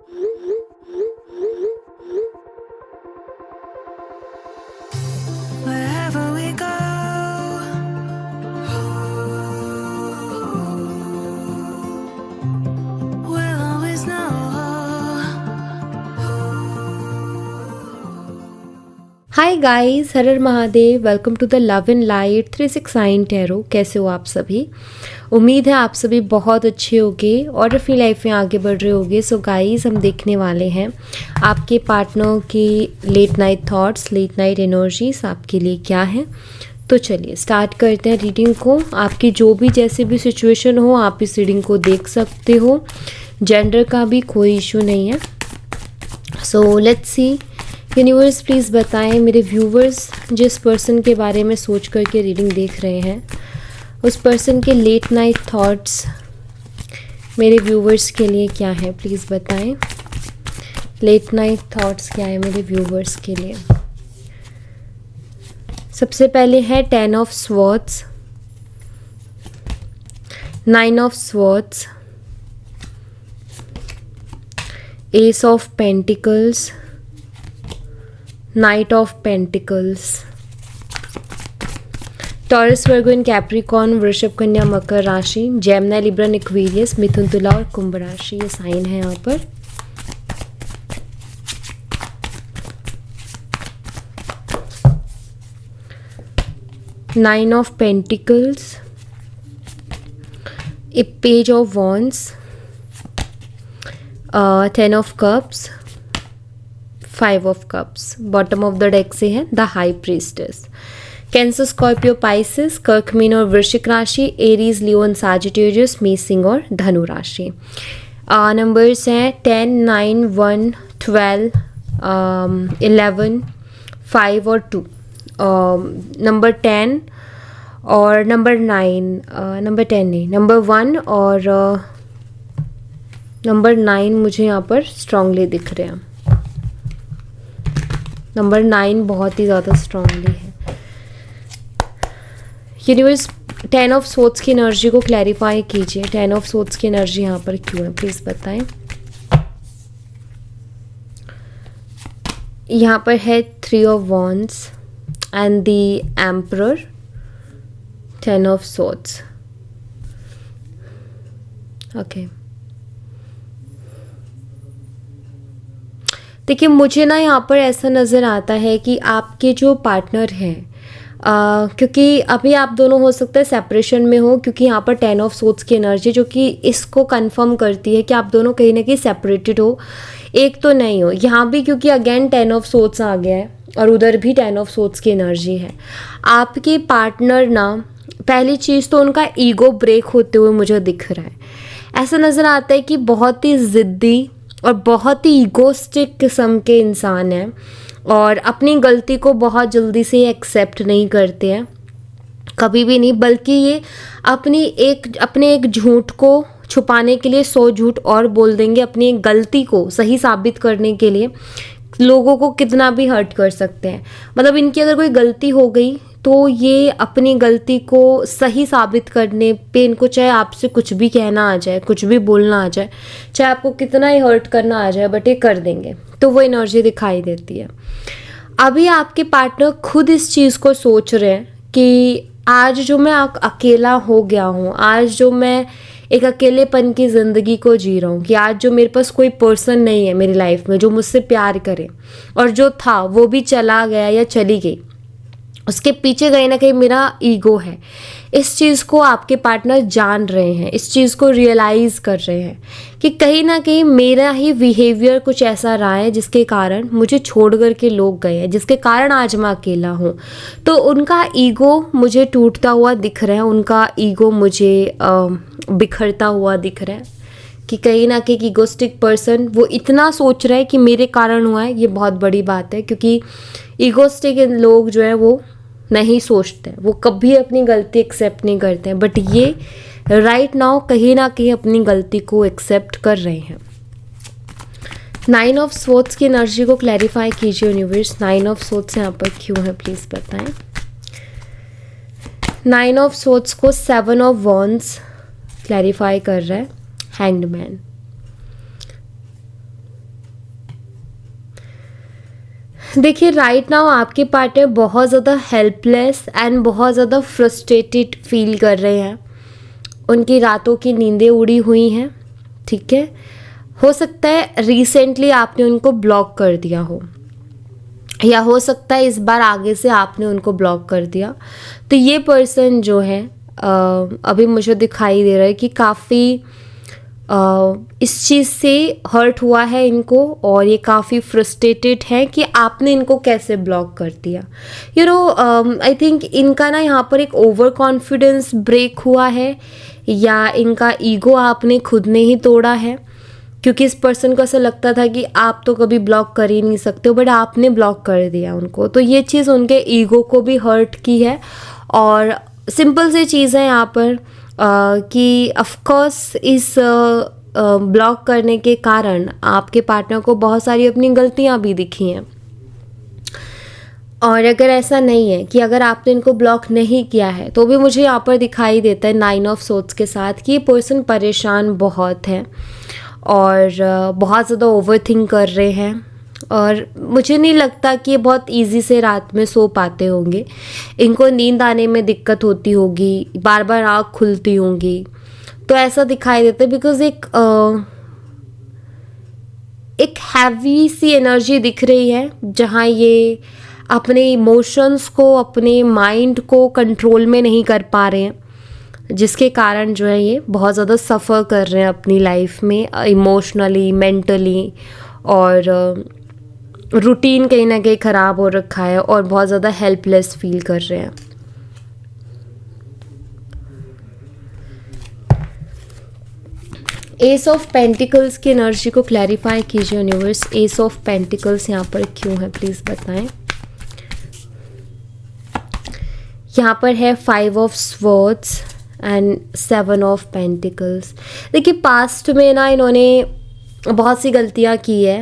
Wherever we go, we'll always know. Hi guys, हर हर Mahadev. Welcome to the love and light 369 tarot. कैसे हो आप सभी? उम्मीद है आप सभी बहुत अच्छे होंगे और अपनी लाइफ में आगे बढ़ रहे होंगे। सो गाइस, हम देखने वाले हैं आपके पार्टनर की late night thoughts, late night energies आपके लिए क्या है। तो चलिए स्टार्ट करते हैं रीडिंग को। आपकी जो भी जैसे भी सिचुएशन हो, आप इस रीडिंग को देख सकते हो। जेंडर का भी कोई इशू नहीं है। So let's see. Universe please बताएं मेरे व्यूवर्स जिस पर्सन के बारे में सोच करके रीडिंग देख रहे हैं, उस पर्सन के लेट नाइट थॉट्स मेरे व्यूवर्स के लिए क्या है, प्लीज़ बताएं। लेट नाइट थॉट्स क्या है मेरे व्यूवर्स के लिए। सबसे पहले है 10 of swords, 9 of swords, S of pentacles, night of pentacles. Taurus, Virgo and Capricorn, वृषभ, कन्या, मकर राशि, जेमिनी, लिब्रा, एक्वेरियस, मिथुन, तुला और कुंभ राशि, ये साइन है यहाँ पर। Nine of pentacles, A page of wands, 10 of cups, 5 of cups. Bottom of the deck से है the high priestess. Cancer, Scorpio, Pisces, कर्क, मीन और वृश्चिक राशि, एरीज, लियो एंड सैजिटेरियस, मेष और धनु राशि। नंबर्स हैं 10, 9, 1, 12, 11, 5 और 2। नंबर 10 और नंबर 9, नंबर 10 नहीं, नंबर 1 और नंबर 9 मुझे यहाँ पर स्ट्रांगली दिख रहे हैं। नंबर 9 बहुत ही ज़्यादा स्ट्रांगली है। यूनिवर्स 10 ऑफ सोर्ड्स की एनर्जी को क्लैरिफाई कीजिए। 10 ऑफ सोर्ड्स की एनर्जी यहाँ पर क्यों है, प्लीज़ बताएं। यहाँ पर है 3 of wands and the emperor, 10 of swords. Okay, देखिए मुझे ना यहाँ पर ऐसा नज़र आता है कि आपके जो पार्टनर हैं, क्योंकि अभी आप दोनों हो सकता है सेपरेशन में हो, क्योंकि यहाँ पर 10 ऑफ सोर्ड्स की एनर्जी जो कि इसको कंफर्म करती है कि आप दोनों कहीं ना कहीं सेपरेटेड हो, एक तो नहीं हो। यहाँ भी क्योंकि अगेन 10 ऑफ सोर्ड्स आ गया है और उधर भी 10 ऑफ सोर्ड्स की एनर्जी है। आपके पार्टनर ना, पहली चीज़ तो उनका ईगो ब्रेक होते हुए मुझे दिख रहा है। ऐसा नज़र आता है कि बहुत ही ज़िद्दी और बहुत ही ईगोस्टिक किस्म के इंसान हैं और अपनी गलती को बहुत जल्दी से एक्सेप्ट नहीं करते हैं, कभी भी नहीं। बल्कि ये अपने एक झूठ को छुपाने के लिए 100 झूठ और बोल देंगे। अपनी एक गलती को सही साबित करने के लिए लोगों को कितना भी हर्ट कर सकते हैं। मतलब इनकी अगर कोई गलती हो गई तो ये अपनी गलती को सही साबित करने पे इनको, चाहे आपसे कुछ भी कहना आ जाए, कुछ भी बोलना आ जाए, चाहे आपको कितना ही हर्ट करना आ जाए, बट ये कर देंगे। तो वो एनर्जी दिखाई देती है। अभी आपके पार्टनर खुद इस चीज़ को सोच रहे हैं कि आज जो मैं अकेला हो गया हूँ, आज जो मैं एक अकेलेपन की ज़िंदगी को जी रहा हूँ, कि आज जो मेरे पास कोई पर्सन नहीं है मेरी लाइफ में जो मुझसे प्यार करे, और जो था वो भी चला गया या चली गई, उसके पीछे कहीं ना कहीं मेरा ईगो है। इस चीज़ को आपके पार्टनर जान रहे हैं, इस चीज़ को रियलाइज़ कर रहे हैं कि कहीं ना कहीं मेरा ही बिहेवियर कुछ ऐसा रहा है जिसके कारण मुझे छोड़ कर के लोग गए हैं, जिसके कारण आज मैं अकेला हूँ। तो उनका ईगो मुझे टूटता हुआ दिख रहा है, उनका ईगो मुझे बिखरता हुआ दिख रहा है कि कहीं ना कहीं ईगोस्टिक पर्सन वो इतना सोच रहा है कि मेरे कारण हुआ है। ये बहुत बड़ी बात है, क्योंकि ईगोस्टिक लोग जो है वो नहीं सोचते हैं, वो कभी अपनी गलती एक्सेप्ट नहीं करते हैं। बट ये राइट नाउ कहीं ना कहीं अपनी गलती को एक्सेप्ट कर रहे हैं। 9 ऑफ स्वॉर्ड्स की एनर्जी को क्लैरिफाई कीजिए यूनिवर्स। 9 ऑफ स्वॉर्ड्स यहाँ पर क्यों है, प्लीज़ बताएं। 9 ऑफ स्वॉर्ड्स को 7 ऑफ वॉन्ड्स क्लैरिफाई कर रहा है, हैंग्ड मैन। देखिए राइट नाउ आपके पार्टनर बहुत ज़्यादा हेल्पलेस एंड बहुत ज़्यादा फ्रस्ट्रेटेड फील कर रहे हैं। उनकी रातों की नींदें उड़ी हुई हैं, ठीक है। हो सकता है रिसेंटली आपने उनको ब्लॉक कर दिया हो, या हो सकता है इस बार आगे से आपने उनको ब्लॉक कर दिया। तो ये पर्सन जो है अभी मुझे दिखाई दे रहा है कि काफ़ी इस चीज़ से हर्ट हुआ है इनको, और ये काफ़ी फ्रस्ट्रेटेड है कि आपने इनको कैसे ब्लॉक कर दिया। यू नो आई थिंक इनका ना यहाँ पर एक ओवर कॉन्फिडेंस ब्रेक हुआ है, या इनका ईगो आपने खुद ने ही तोड़ा है, क्योंकि इस पर्सन को ऐसा लगता था कि आप तो कभी ब्लॉक कर ही नहीं सकते हो, बट आपने ब्लॉक कर दिया उनको। तो ये चीज़ उनके ईगो को भी हर्ट की है। और सिंपल सी चीज़ है यहाँ पर कि ऑफ कोर्स इस ब्लॉक करने के कारण आपके पार्टनर को बहुत सारी अपनी गलतियाँ भी दिखी हैं। और अगर ऐसा नहीं है कि अगर आपने इनको ब्लॉक नहीं किया है, तो भी मुझे यहाँ पर दिखाई देता है 9 ऑफ सोर्ड्स के साथ कि ये पर्सन परेशान बहुत है और बहुत ज़्यादा ओवरथिंक कर रहे हैं। और मुझे नहीं लगता कि ये बहुत इजी से रात में सो पाते होंगे। इनको नींद आने में दिक्कत होती होगी, बार बार आँख खुलती होंगी, तो ऐसा दिखाई देता है। बिकॉज एक हैवी सी एनर्जी दिख रही है, जहाँ ये अपने इमोशंस को, अपने माइंड को कंट्रोल में नहीं कर पा रहे हैं, जिसके कारण जो है ये बहुत ज़्यादा सफ़र कर रहे हैं अपनी लाइफ में, इमोशनली, मेंटली, और रूटीन कहीं ना कहीं ख़राब हो रखा है और बहुत ज़्यादा हेल्पलेस फील कर रहे हैं। एस ऑफ पेंटिकल्स की एनर्जी को क्लैरिफाई कीजिए यूनिवर्स। एस ऑफ पेंटिकल्स यहाँ पर क्यों है, प्लीज़ बताएं। यहाँ पर है 5 of swords and 7 of pentacles. देखिए पास्ट में ना इन्होंने बहुत सी गलतियाँ की है,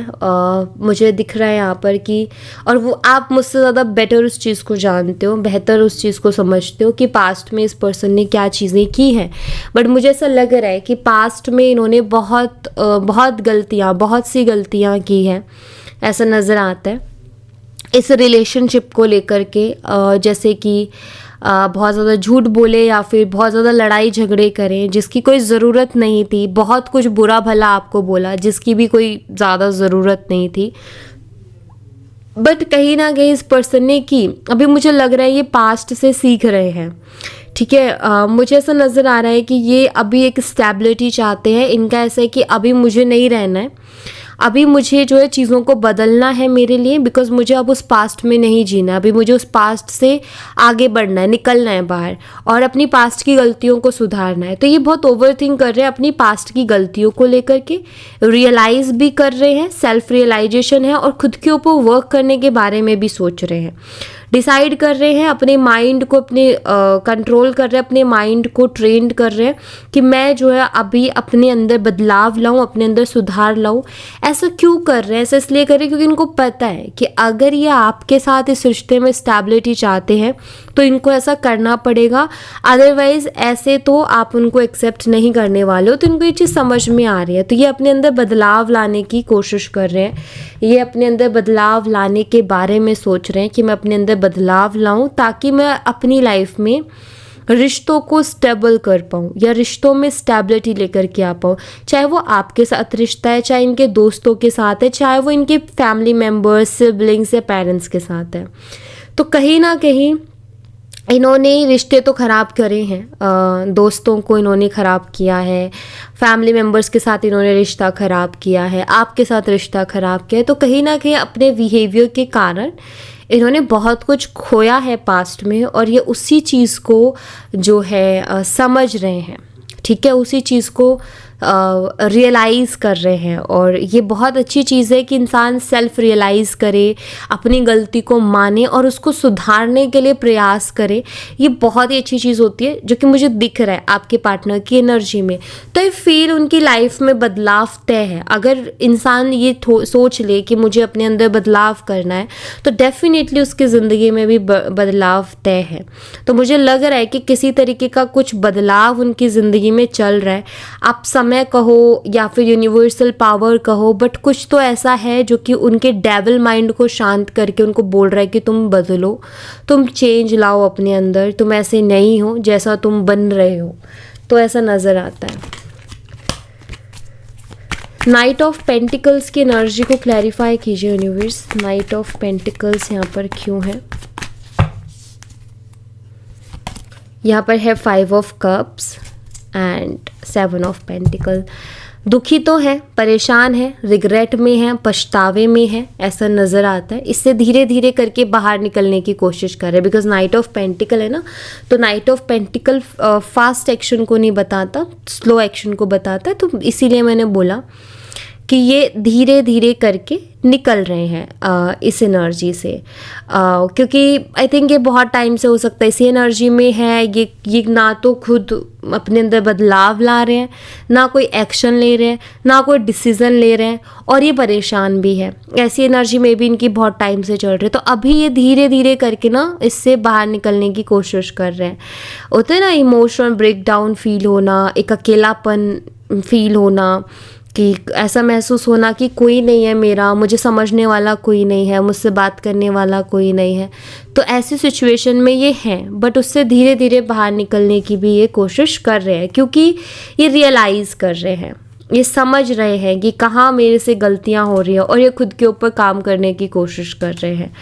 मुझे दिख रहा है यहाँ पर कि, और वो आप मुझसे ज़्यादा बेटर उस चीज़ को जानते हो, बेहतर उस चीज़ को समझते हो कि पास्ट में इस पर्सन ने क्या चीज़ें की हैं। बट मुझे ऐसा लग रहा है कि पास्ट में इन्होंने बहुत सी गलतियाँ की हैं, ऐसा नज़र आता है इस रिलेशनशिप को लेकर के। जैसे कि बहुत ज़्यादा झूठ बोले या फिर बहुत ज़्यादा लड़ाई झगड़े करें जिसकी कोई ज़रूरत नहीं थी, बहुत कुछ बुरा भला आपको बोला जिसकी भी कोई ज़्यादा ज़रूरत नहीं थी, बट कहीं ना कहीं इस पर्सन ने की। अभी मुझे लग रहा है ये पास्ट से सीख रहे हैं, ठीक है। मुझे ऐसा नज़र आ रहा है कि ये अभी एक स्टेबिलिटी चाहते हैं। इनका ऐसा है कि अभी मुझे नहीं रहना है, अभी मुझे जो है चीज़ों को बदलना है मेरे लिए, बिकॉज मुझे अब उस पास्ट में नहीं जीना, अभी मुझे उस पास्ट से आगे बढ़ना है, निकलना है बाहर और अपनी पास्ट की गलतियों को सुधारना है। तो ये बहुत ओवरथिंक कर रहे हैं अपनी पास्ट की गलतियों को लेकर के, रियलाइज़ भी कर रहे हैं, सेल्फ रियलाइजेशन है, और खुद के ऊपर वर्क करने के बारे में भी सोच रहे हैं, डिसाइड कर रहे हैं, अपने माइंड को अपने कंट्रोल कर रहे हैं, अपने माइंड को ट्रेंड कर रहे हैं कि मैं जो है अभी अपने अंदर बदलाव लाऊं, अपने अंदर सुधार लाऊं। ऐसा क्यों कर रहे हैं? ऐसा इसलिए कर रहे हैं क्योंकि इनको पता है कि अगर ये आपके साथ इस रिश्ते में स्टेबिलिटी चाहते हैं तो इनको ऐसा करना पड़ेगा, अदरवाइज ऐसे तो आप उनको एक्सेप्ट नहीं करने वाले हो। तो इनको ये चीज़ समझ में आ रही है, तो ये अपने अंदर बदलाव लाने की कोशिश कर रहे हैं, ये अपने अंदर बदलाव लाने के बारे में सोच रहे हैं कि मैं अपने अंदर बदलाव लाऊं ताकि मैं अपनी लाइफ में रिश्तों को स्टेबल कर पाऊँ या रिश्तों में स्टेबिलिटी लेकर के आ पाऊँ। चाहे वो आपके साथ रिश्ता है, चाहे इनके दोस्तों के साथ है, चाहे वो इनके फैमिली मेम्बर्स, सिबलिंग्स या पेरेंट्स के साथ है। तो कहीं ना कहीं इन्होंने रिश्ते तो ख़राब करे हैं, दोस्तों को इन्होंने ख़राब किया है, फैमिली मेम्बर्स के साथ इन्होंने रिश्ता ख़राब किया है, आपके साथ रिश्ता ख़राब किया है। तो कहीं ना कहीं अपने बिहेवियर के कारण इन्होंने बहुत कुछ खोया है पास्ट में, और ये उसी चीज़ को जो है समझ रहे हैं, ठीक है, उसी चीज़ को रियलाइज़ कर रहे हैं। और ये बहुत अच्छी चीज़ है कि इंसान सेल्फ रियलाइज़ करे, अपनी गलती को माने और उसको सुधारने के लिए प्रयास करे। ये बहुत ही अच्छी चीज़ होती है जो कि मुझे दिख रहा है आपके पार्टनर की एनर्जी में। तो आई फील उनकी लाइफ में बदलाव तय है। अगर इंसान ये सोच ले कि मुझे अपने अंदर बदलाव करना है तो डेफिनेटली उसकी ज़िंदगी में भी बदलाव तय है। तो मुझे लग रहा है कि किसी तरीके का कुछ बदलाव उनकी ज़िंदगी में चल रहा है। आप समय समय कहो या फिर यूनिवर्सल पावर कहो, बट कुछ तो ऐसा है जो कि उनके डेविल माइंड को शांत करके उनको बोल रहा है कि तुम बदलो, तुम चेंज लाओ अपने अंदर, तुम ऐसे नहीं हो जैसा तुम बन रहे हो। तो ऐसा नज़र आता है। नाइट ऑफ पेंटिकल्स की एनर्जी को क्लैरिफाई कीजिए यूनिवर्स। नाइट ऑफ पेंटिकल्स यहाँ पर क्यों है? यहाँ पर है 5 of cups and 7 of pentacle. दुखी तो है, परेशान है, रिग्रेट में है, पछतावे में है, ऐसा नज़र आता है। इससे धीरे धीरे करके बाहर निकलने की कोशिश कर रहे हैं, बिकॉज नाइट ऑफ पेंटिकल है ना, तो night of pentacle fast action को नहीं बताता, स्लो एक्शन को बताता है। तो इसीलिए मैंने बोला कि ये धीरे धीरे करके निकल रहे हैं इस एनर्जी से, क्योंकि आई थिंक ये बहुत टाइम से हो सकता है इसी एनर्जी में है। ये ना तो खुद अपने अंदर बदलाव ला रहे हैं, ना कोई एक्शन ले रहे हैं, ना कोई डिसीज़न ले रहे हैं, और ये परेशान भी है। ऐसी एनर्जी में भी इनकी बहुत टाइम से चल रही है। तो अभी ये धीरे धीरे करके ना इससे बाहर निकलने की कोशिश कर रहे हैं। होते हैं ना इमोशनल ब्रेकडाउन फील होना, एक अकेलापन फील होना, कि ऐसा महसूस होना कि कोई नहीं है मेरा, मुझे समझने वाला कोई नहीं है, मुझसे बात करने वाला कोई नहीं है। तो ऐसी सिचुएशन में ये हैं, बट उससे धीरे धीरे बाहर निकलने की भी ये कोशिश कर रहे हैं, क्योंकि ये रियलाइज़ कर रहे हैं, ये समझ रहे हैं कि कहाँ मेरे से गलतियाँ हो रही हैं, और ये खुद के ऊपर काम करने की कोशिश कर रहे हैं।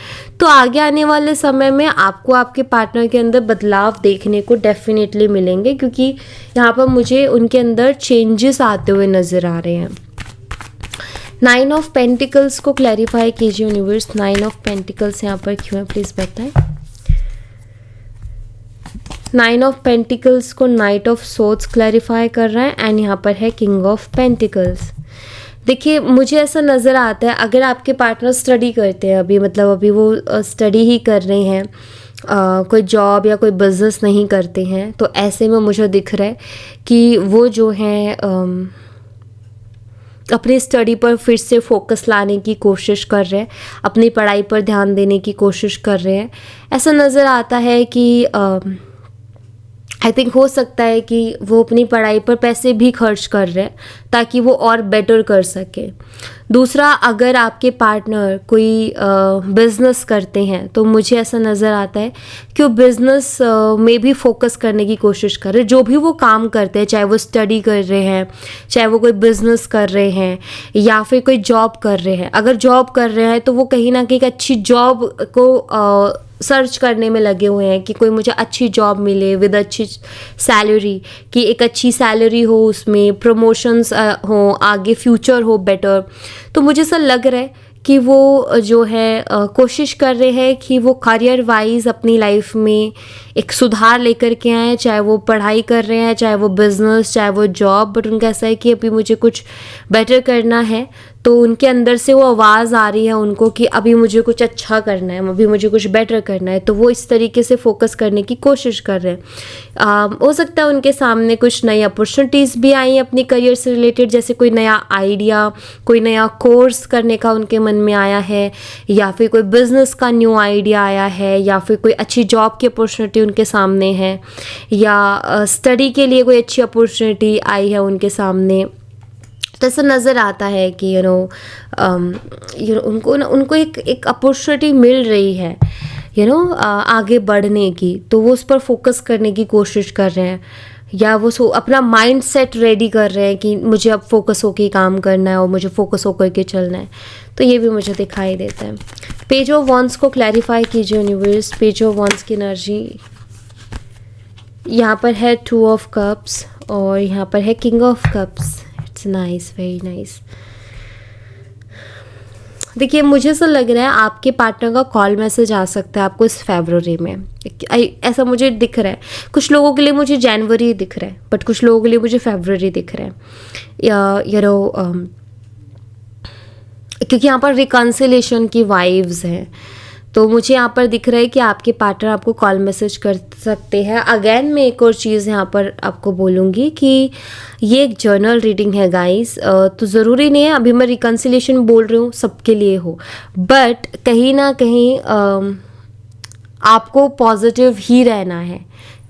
तो आगे आने वाले समय में आपको आपके पार्टनर के अंदर बदलाव देखने को डेफिनेटली मिलेंगे, क्योंकि यहाँ पर मुझे उनके अंदर चेंजेस आते हुए नज़र आ रहे हैं। 9 ऑफ पेंटिकल्स को क्लैरिफाई कीजिए यूनिवर्स। 9 ऑफ पेंटिकल्स यहाँ पर क्यों है, प्लीज़ बताएं। 9 ऑफ पेंटिकल्स को नाइट ऑफ सोर्ड्स क्लैरिफाई कर रहा है, एंड यहाँ पर है किंग ऑफ पेंटिकल्स। देखिए, मुझे ऐसा नज़र आता है, अगर आपके पार्टनर स्टडी करते हैं अभी, मतलब अभी वो स्टडी ही कर रहे हैं, कोई जॉब या कोई बिजनेस नहीं करते हैं, तो ऐसे में मुझे दिख रहा है कि वो जो हैं अपनी स्टडी पर फिर से फोकस लाने की कोशिश कर रहे हैं, अपनी पढ़ाई पर ध्यान देने की कोशिश कर रहे हैं। ऐसा नज़र आता है कि आई थिंक हो सकता है कि वो अपनी पढ़ाई पर पैसे भी खर्च कर रहे हैं ताकि वो और बेटर कर सके। दूसरा, अगर आपके पार्टनर कोई बिज़नेस करते हैं, तो मुझे ऐसा नज़र आता है कि वो बिज़नेस में भी फोकस करने की कोशिश कर रहे हैं। जो भी वो काम करते हैं, चाहे वो स्टडी कर रहे हैं, चाहे वो कोई बिज़नेस कर रहे हैं, या फिर कोई जॉब कर रहे हैं। अगर जॉब कर रहे हैं तो वो कहीं ना कहीं एक अच्छी जॉब को सर्च करने में लगे हुए हैं कि कोई मुझे अच्छी जॉब मिले विद अच्छी सैलरी, कि एक अच्छी सैलरी हो, उसमें प्रमोशंस हो, आगे फ्यूचर हो बेटर। तो मुझे ऐसा लग रहा है कि वो जो है कोशिश कर रहे हैं कि वो करियर वाइज अपनी लाइफ में एक सुधार लेकर के आए, चाहे वो पढ़ाई कर रहे हैं, चाहे वो बिज़नेस, चाहे वो जॉब। बट उनका ऐसा है कि अभी मुझे कुछ बेटर करना है, तो उनके अंदर से वो आवाज़ आ रही है उनको कि अभी मुझे कुछ अच्छा करना है, अभी मुझे कुछ बेटर करना है। तो वो इस तरीके से फोकस करने की कोशिश कर रहे हैं। हो सकता है उनके सामने कुछ नई अपॉर्चुनिटीज़ भी आई अपनी करियर से रिलेटेड, जैसे कोई नया आइडिया, कोई नया कोर्स करने का उनके मन में आया है, या फिर कोई बिज़नेस का न्यू आइडिया आया है, या फिर कोई अच्छी जॉब की अपॉर्चुनिटी उनके सामने है, या स्टडी के लिए कोई अच्छी अपॉर्चुनिटी आई है उनके सामने। तो ऐसा नज़र आता है कि उनको एक अपॉर्चुनिटी मिल रही है आगे बढ़ने की, तो वो उस पर फोकस करने की कोशिश कर रहे हैं, या वो अपना माइंड सेट रेडी कर रहे हैं कि मुझे अब फोकस होकर काम करना है और मुझे फोकस होकर के चलना है। तो ये भी मुझे दिखाई देता है। पेज ऑफ वॉन्ड्स को क्लैरिफाई कीजिए यूनिवर्स। पेज ऑफ वॉन्ड्स की एनर्जी यहाँ पर है 2 ऑफ कप्स, और यहाँ पर है king of cups. It's nice, very nice. देखिए, मुझे ऐसा लग रहा है आपके पार्टनर का कॉल मैसेज आ सकता है आपको इस फरवरी में, ऐसा मुझे दिख रहा है। कुछ लोगों के लिए मुझे जनवरी दिख रहा है, बट कुछ लोगों के लिए मुझे फरवरी दिख रहा है। क्योंकि यहाँ पर रिकन्सिलेशन की वाइब्स हैं, तो मुझे यहाँ पर दिख रहा है कि आपके पार्टनर आपको कॉल मैसेज कर सकते हैं। अगेन मैं एक और चीज़ यहाँ पर आपको बोलूँगी कि ये एक जर्नल रीडिंग है गाइस, तो ज़रूरी नहीं है अभी मैं रिकन्सिलेशन बोल रही हूँ सबके लिए हो, बट कहीं ना कहीं आपको पॉजिटिव ही रहना है,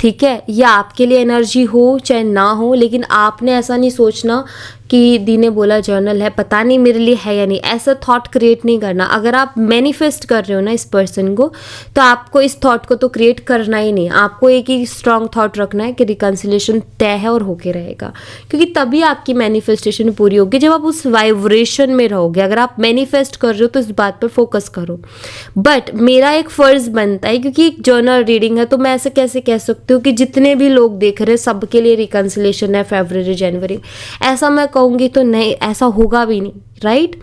ठीक है, ये आपके लिए एनर्जी हो चाहे ना हो, लेकिन आपने ऐसा नहीं सोचना कि दी ने बोला जर्नल है, पता नहीं मेरे लिए है या नहीं, ऐसा थॉट क्रिएट नहीं करना। अगर आप मैनिफेस्ट कर रहे हो ना इस पर्सन को, तो आपको इस थॉट को तो क्रिएट करना ही नहीं, आपको एक ही स्ट्रांग थॉट रखना है कि रिकन्सिलेशन तय है और होके रहेगा, क्योंकि तभी आपकी मैनिफेस्टेशन पूरी होगी जब आप उस वाइब्रेशन में रहोगे। अगर आप मैनिफेस्ट कर रहे हो तो इस बात पर फोकस करो। बट मेरा एक फ़र्ज़ बनता है, क्योंकि एक जर्नल रीडिंग है, तो मैं ऐसे कैसे कह सकती हूँ कि जितने भी लोग देख रहे हैं सबके लिए रिकन्सिलेशन है फरवरी जनवरी, ऐसा मैं कहूँगी तो नहीं, ऐसा होगा भी नहीं, राइट।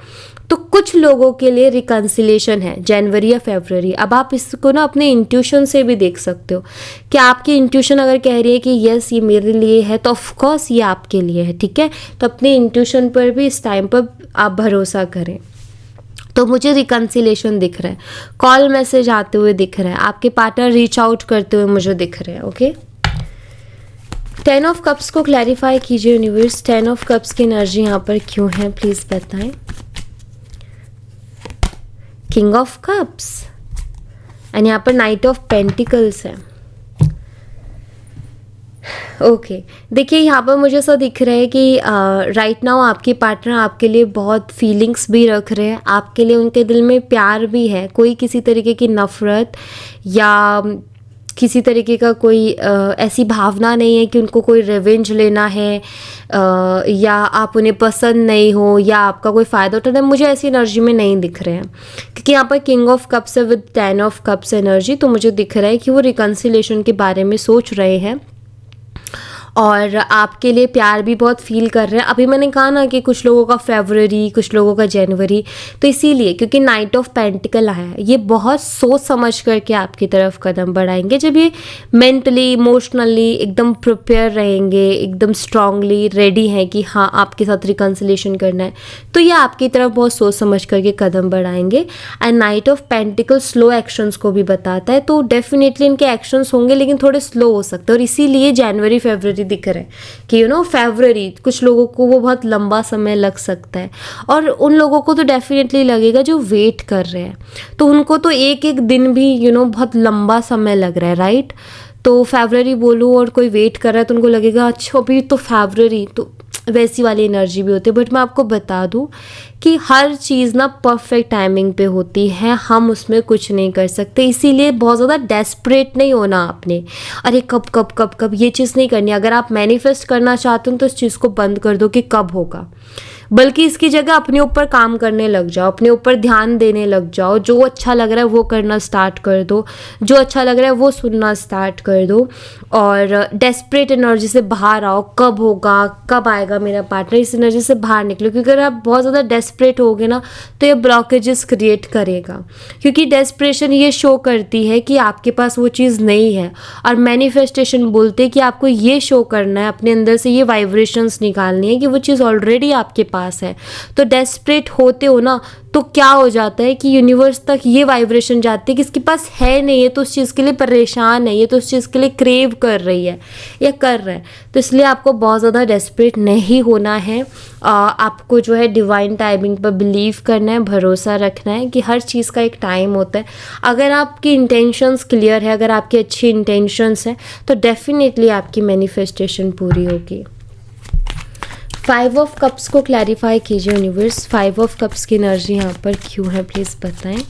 तो कुछ लोगों के लिए रिकन्सिलेशन है जनवरी या फरवरी। अब आप इसको ना अपने इंट्यूशन से भी देख सकते हो कि आपकी इंट्यूशन अगर कह रही है कि यस ये मेरे लिए है, तो ऑफ कोर्स ये आपके लिए है, ठीक है। तो अपने इंट्यूशन पर भी इस टाइम पर आप भरोसा करें। तो मुझे रिकन्सिलेशन दिख रहा है, कॉल मैसेज आते हुए दिख रहा है, आपके पार्टनर रीच आउट करते हुए मुझे दिख रहे हैं। ओके, 10 ऑफ कप्स को क्लैरिफाई कीजिए यूनिवर्स, 10 ऑफ कप्स की एनर्जी यहाँ पर क्यों है प्लीज बताएं। किंग ऑफ कप्स एंड यहाँ पर नाइट ऑफ पेंटिकल्स है। ओके, देखिए यहाँ पर मुझे ऐसा दिख रहा है कि राइट नाउ आपके पार्टनर आपके लिए बहुत फीलिंग्स भी रख रहे हैं, आपके लिए उनके दिल में प्यार भी है, कोई किसी तरीके की नफ़रत या किसी तरीके का कोई ऐसी भावना नहीं है कि उनको कोई रिवेंज लेना है या आप उन्हें पसंद नहीं हो या आपका कोई फ़ायदा उठाना है, मुझे ऐसी एनर्जी में नहीं दिख रहे हैं। क्योंकि यहाँ पर किंग ऑफ कप्स है विद 10 ऑफ कप्स एनर्जी, तो मुझे दिख रहा है कि वो रिकन्सिलेशन के बारे में सोच रहे हैं और आपके लिए प्यार भी बहुत फील कर रहे हैं। अभी मैंने कहा ना कि कुछ लोगों का फरवरी, कुछ लोगों का जनवरी, तो इसीलिए क्योंकि नाइट ऑफ पेंटिकल आया है, ये बहुत सोच समझ करके आपकी तरफ कदम बढ़ाएंगे। जब ये मेंटली इमोशनली एकदम प्रिपेयर रहेंगे, एकदम स्ट्रांगली रेडी हैं कि हाँ आपके साथ रिकन्सिलेशन करना है, तो ये आपकी तरफ बहुत सोच समझ करके कदम बढ़ाएंगे। And night of pentacle slow actions को भी बताता है, तो डेफिनेटली इनके एक्शंस होंगे लेकिन थोड़े स्लो हो सकते हैं। और इसीलिए जनवरी फरवरी दिख रहा है कि फरवरी कुछ लोगों को वो बहुत लंबा समय लग सकता है, और उन लोगों को तो डेफिनेटली लगेगा जो वेट कर रहे हैं, तो उनको तो एक एक दिन भी बहुत लंबा समय लग रहा है, राइट। तो फरवरी बोलूँ और कोई वेट कर रहा है तो उनको लगेगा अच्छा अभी तो फरवरी, तो वैसी वाली एनर्जी भी होती है। बट मैं आपको बता दूं कि हर चीज़ ना परफेक्ट टाइमिंग पे होती है, हम उसमें कुछ नहीं कर सकते, इसीलिए बहुत ज़्यादा डेस्परेट नहीं होना आपने, अरे कब कब कब कब ये चीज़ नहीं करनी। अगर आप मैनिफेस्ट करना चाहते हो तो इस चीज़ को बंद कर दो कि कब होगा, बल्कि इसकी जगह अपने ऊपर काम करने लग जाओ, अपने ऊपर ध्यान देने लग जाओ, जो अच्छा लग रहा है वो करना स्टार्ट कर दो, जो अच्छा लग रहा है वो सुनना स्टार्ट कर दो, और डेस्परेट एनर्जी से बाहर आओ। कब होगा, कब आएगा मेरा पार्टनर, इस एनर्जी से बाहर निकलो, क्योंकि अगर आप बहुत ज़्यादा डेस्परेट होगे ना तो ये ब्लॉकेजेस क्रिएट करेगा, क्योंकि डेस्परेशन ये शो करती है कि आपके पास वो चीज़ नहीं है, और मैनिफेस्टेशन बोलते हैं कि आपको ये शो करना है, अपने अंदर से ये वाइब्रेशंस निकालनी है कि वो चीज़ ऑलरेडी आपके पास है। तो डेस्परेट होते हो ना तो क्या हो जाता है कि यूनिवर्स तक ये वाइब्रेशन जाती है कि इसके पास है नहीं है, तो उस चीज़ के लिए परेशान है, ये तो उस चीज़ के लिए क्रेव कर रही है या कर रहा है। तो इसलिए आपको बहुत ज़्यादा डेस्परेट नहीं होना है, आपको डिवाइन टाइमिंग पर बिलीव करना है, भरोसा रखना है कि हर चीज़ का एक टाइम होता है। अगर आपकी इंटेंशंस क्लियर है, अगर आपकी अच्छी इंटेंशंस हैं, तो डेफिनेटली आपकी मैनिफेस्टेशन पूरी होगी। 5 ऑफ कप्स को क्लैरिफाई कीजिए यूनिवर्स, 5 ऑफ कप्स की एनर्जी यहाँ पर क्यों है प्लीज़ बताएं।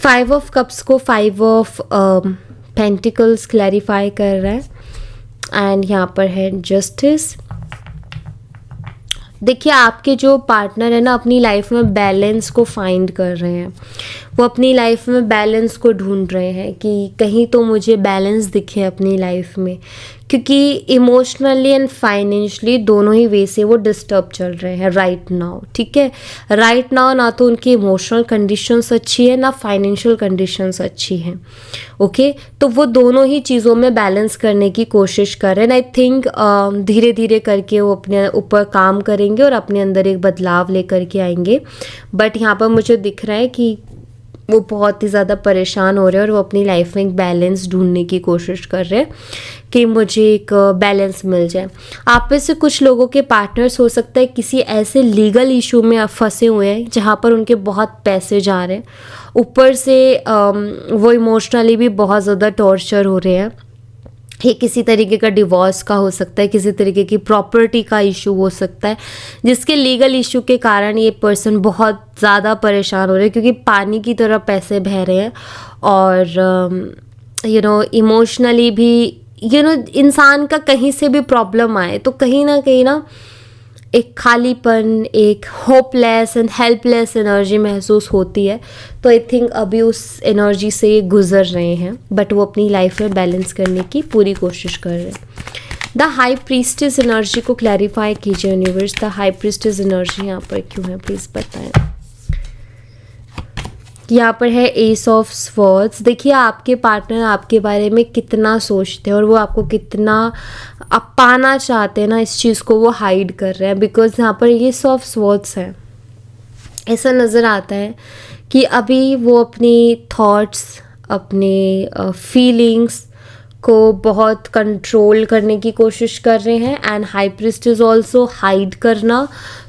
5 ऑफ कप्स को 5 ऑफ पेंटिकल्स क्लैरिफाई कर रहा है एंड यहाँ पर है जस्टिस। देखिए आपके जो पार्टनर है ना अपनी लाइफ में बैलेंस को फाइंड कर रहे हैं, वो अपनी लाइफ में बैलेंस को ढूंढ रहे हैं कि कहीं तो मुझे बैलेंस दिखे अपनी लाइफ में, क्योंकि इमोशनली एंड फाइनेंशियली दोनों ही वे से वो डिस्टर्ब चल रहे हैं राइट नाउ, ठीक है। राइट नाउ ना तो उनकी इमोशनल कंडीशंस अच्छी है ना फाइनेंशियल कंडीशंस अच्छी हैं, ओके। तो वो दोनों ही चीज़ों में बैलेंस करने की कोशिश कर रहे हैं। आई थिंक धीरे धीरे करके वो अपने ऊपर काम करेंगे और अपने अंदर एक बदलाव लेकर के आएंगे। बट यहाँ पर मुझे दिख रहा है कि वो बहुत ही ज़्यादा परेशान हो रहे हैं और वो अपनी लाइफ में एक बैलेंस ढूंढने की कोशिश कर रहे हैं कि मुझे एक बैलेंस मिल जाए। आप में से कुछ लोगों के पार्टनर्स हो सकता है किसी ऐसे लीगल इशू में आप फंसे हुए हैं जहाँ पर उनके बहुत पैसे जा रहे हैं, ऊपर से वो इमोशनली भी बहुत ज़्यादा टॉर्चर हो रहे हैं। ये किसी तरीके का डिवोर्स का हो सकता है, किसी तरीके की प्रॉपर्टी का इशू हो सकता है, जिसके लीगल इशू के कारण ये पर्सन बहुत ज़्यादा परेशान हो रहे हैं क्योंकि पानी की तरह पैसे बह रहे हैं और इमोशनली भी इंसान का कहीं से भी प्रॉब्लम आए तो कहीं ना एक खालीपन, एक होपलेस एंड हेल्पलेस एनर्जी महसूस होती है। तो आई थिंक अभी उस एनर्जी से ये गुजर रहे हैं, बट वो अपनी लाइफ में बैलेंस करने की पूरी कोशिश कर रहे हैं। द हाई प्रीस्टेस एनर्जी को क्लैरिफाई कीजिए universe. The high priestess energy यहाँ पर क्यों है, प्लीज़ बताएं। यहाँ पर है एस ऑफ स्वॉर्ड्स। देखिए आपके पार्टनर आपके बारे में कितना सोचते हैं और वो आपको कितना आप पाना चाहते हैं ना, इस चीज़ को वो हाइड कर रहे हैं बिकॉज यहाँ पर एस ऑफ स्वॉर्ड्स है। ऐसा नज़र आता है कि अभी वो अपनी थॉट्स, अपने फीलिंग्स को बहुत कंट्रोल करने की कोशिश कर रहे हैं and high priest is also hide करना।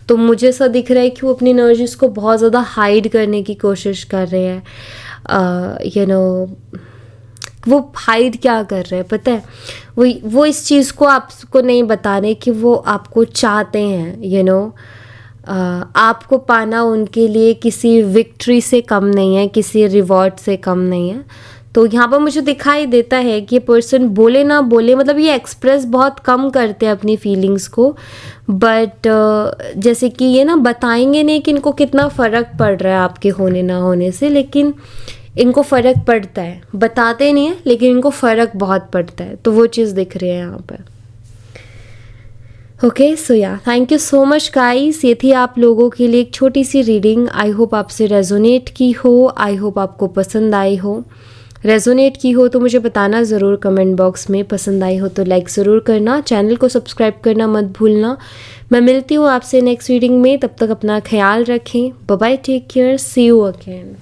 तो मुझे ऐसा दिख रहा है कि वो अपनी एनर्जीज को बहुत ज़्यादा हाइड करने की कोशिश कर रहे हैं। वो हाइड क्या कर रहे हैं पता है, वो इस चीज़ को आपको नहीं बता रहे कि वो आपको चाहते हैं। आपको पाना उनके लिए किसी विक्ट्री से कम नहीं है, किसी रिवॉर्ड से कम नहीं है। तो यहाँ पर मुझे दिखाई देता है कि ये पर्सन बोले ना बोले, मतलब ये एक्सप्रेस बहुत कम करते हैं अपनी फीलिंग्स को, बट जैसे कि ये ना बताएंगे नहीं कि इनको कितना फ़र्क पड़ रहा है आपके होने ना होने से, लेकिन इनको फ़र्क पड़ता है। बताते नहीं है लेकिन इनको फ़र्क बहुत पड़ता है। तो वो चीज़ दिख रही है यहाँ पर। ओके, सो या thank you so much guys. ये थी आप लोगों के लिए एक छोटी सी रीडिंग। आई होप आपसे रेजोनेट की हो, आई होप आपको पसंद आई हो। रेजोनेट की हो तो मुझे बताना ज़रूर कमेंट बॉक्स में। पसंद आई हो तो लाइक ज़रूर करना, चैनल को सब्सक्राइब करना मत भूलना। मैं मिलती हूँ आपसे नेक्स्ट रीडिंग में, तब तक अपना ख्याल रखें। Bye bye, take care, see you again.